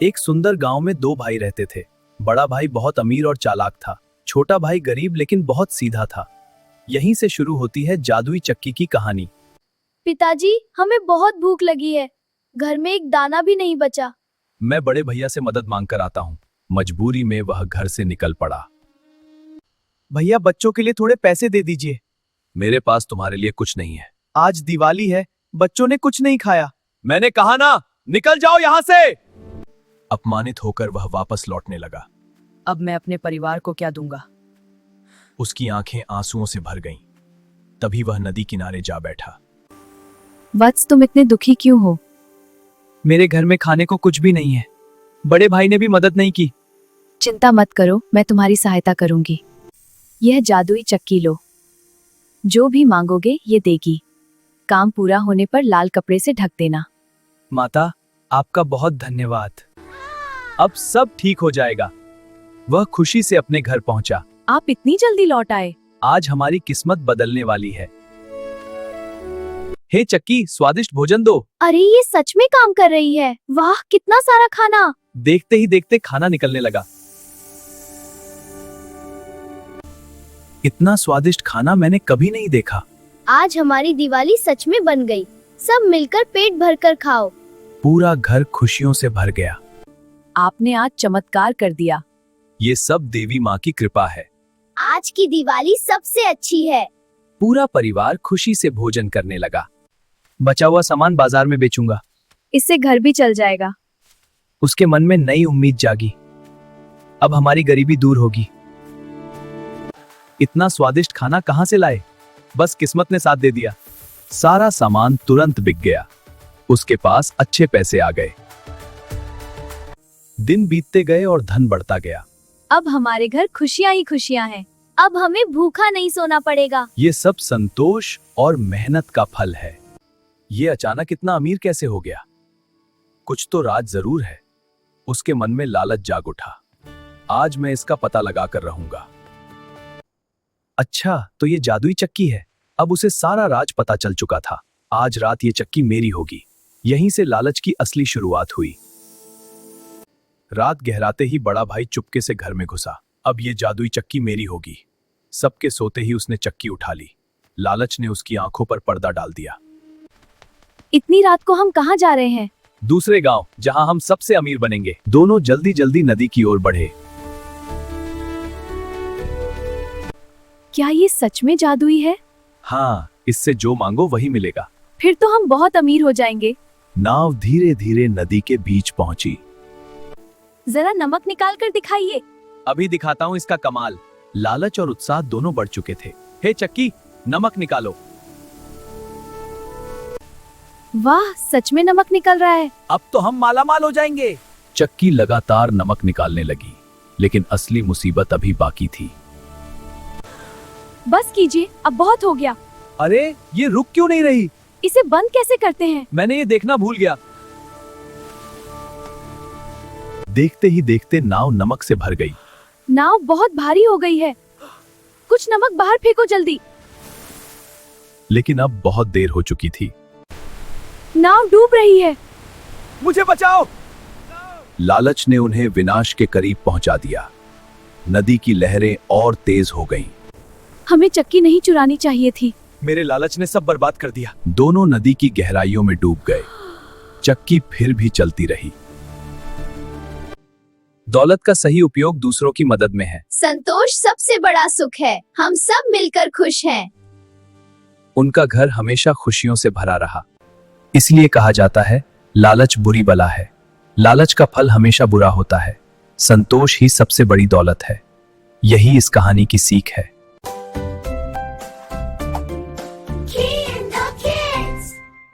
एक सुंदर गांव में दो भाई रहते थे। बड़ा भाई बहुत अमीर और चालाक था। छोटा भाई गरीब लेकिन बहुत सीधा था। यहीं से शुरू होती है जादुई चक्की की कहानी। पिताजी, हमें बहुत भूख लगी है। घर में एक दाना भी नहीं बचा। मैं बड़े भैया से मदद मांगकर आता हूँ। मजबूरी में वह घर से निकल पड़ा। भैया, बच्चों के लिए थोड़े पैसे दे दीजिए। मेरे पास तुम्हारे लिए कुछ नहीं है। आज दिवाली है, बच्चों ने कुछ नहीं खाया। मैंने कहा ना, निकल जाओ यहाँ से। अपमानित होकर वह वापस लौटने लगा। अब मैं अपने परिवार को क्या दूंगा? उसकी आंखें आंसुओं से भर गईं। तभी वह नदी किनारे जा बैठा। वत्स, तुम इतने दुखी क्यों हो? मेरे घर में खाने को कुछ भी नहीं है। बड़े भाई ने भी मदद नहीं की। चिंता मत करो, मैं तुम्हारी सहायता करूंगी। यह जादुई चक्की लो। जो भी मांगोगे ये देगी। काम पूरा होने पर लाल कपड़े से ढक देना। माता, आपका बहुत धन्यवाद। अब सब ठीक हो जाएगा। वह खुशी से अपने घर पहुंचा। आप इतनी जल्दी लौट आए? आज हमारी किस्मत बदलने वाली है। हे चक्की, स्वादिष्ट भोजन दो। अरे, ये सच में काम कर रही है। वाह, कितना सारा खाना। देखते ही देखते खाना निकलने लगा। इतना स्वादिष्ट खाना मैंने कभी नहीं देखा। आज हमारी दिवाली सच में बन गई। सब मिलकर पेट भरकर खाओ। पूरा घर खुशियों से भर गया। आपने आज चमत्कार कर दिया। ये सब देवी माँ की कृपा है। आज की दिवाली सबसे अच्छी है। पूरा परिवार खुशी से भोजन करने लगा। बचा हुआ सामान बाजार में बेचूंगा। इससे घर भी चल जाएगा। उसके मन में नई उम्मीद जागी। अब हमारी गरीबी दूर होगी। इतना स्वादिष्ट खाना कहां से लाए? बस किस्मत ने साथ दे दिया। सारा सामान तुरंत बिक गया। उसके पास अच्छे पैसे आ गए। दिन बीतते गए और धन बढ़ता गया। अब हमारे घर खुशियां ही खुशियां हैं। अब हमें भूखा नहीं सोना पड़ेगा। ये सब संतोष और मेहनत का फल है। ये अचानक इतना अमीर कैसे हो गया? कुछ तो राज जरूर है। उसके मन में लालच जाग उठा। आज मैं इसका पता लगाकर रहूंगा। अच्छा, तो ये जादुई चक्की है। अब उसे सारा राज पता चल चुका था। आज रात ये चक्की मेरी होगी। यहीं से लालच की असली शुरुआत हुई। रात गहराते ही बड़ा भाई चुपके से घर में घुसा। अब ये जादुई चक्की मेरी होगी। सबके सोते ही उसने चक्की उठा ली। लालच ने उसकी आंखों पर पर्दा डाल दिया। इतनी रात को हम कहाँ जा रहे हैं? दूसरे गांव, जहां हम सबसे अमीर बनेंगे। दोनों जल्दी जल्दी नदी की ओर बढ़े। क्या ये सच में जादुई है? हाँ, इससे जो मांगो वही मिलेगा। फिर तो हम बहुत अमीर हो जाएंगे। नाव धीरे धीरे नदी के बीच पहुंची। जरा नमक निकाल कर दिखाइए। अभी दिखाता हूं इसका कमाल। लालच और उत्साह दोनों बढ़ चुके थे। हे चक्की, नमक निकालो। वाह, सच में नमक निकल रहा है। अब तो हम मालामाल हो जाएंगे। चक्की लगातार नमक निकालने लगी, लेकिन असली मुसीबत अभी बाकी थी। बस कीजिए, अब बहुत हो गया। अरे, ये रुक क्यों नहीं रही? इसे बंद कैसे करते हैं? मैंने ये देखना भूल गया। देखते ही देखते नाव नमक से भर गई। नाव बहुत भारी हो गई है। कुछ नमक बाहर फेंको जल्दी। लेकिन अब बहुत देर हो चुकी थी। नाव डूब रही है। मुझे बचाओ। लालच ने उन्हें विनाश के करीब पहुंचा दिया। नदी की लहरें और तेज हो गईं। हमें चक्की नहीं चुरानी चाहिए थी। मेरे लालच ने सब बर्बाद कर दिया। दोनों नदी की गहराइयों में डूब गए। चक्की फिर भी चलती रही। दौलत का सही उपयोग दूसरों की मदद में है। संतोष सबसे बड़ा सुख है। हम सब मिलकर खुश हैं। उनका घर हमेशा खुशियों से भरा रहा। इसलिए कहा जाता है, लालच बुरी बला है। लालच का फल हमेशा बुरा होता है। संतोष ही सबसे बड़ी दौलत है। यही इस कहानी की सीख है।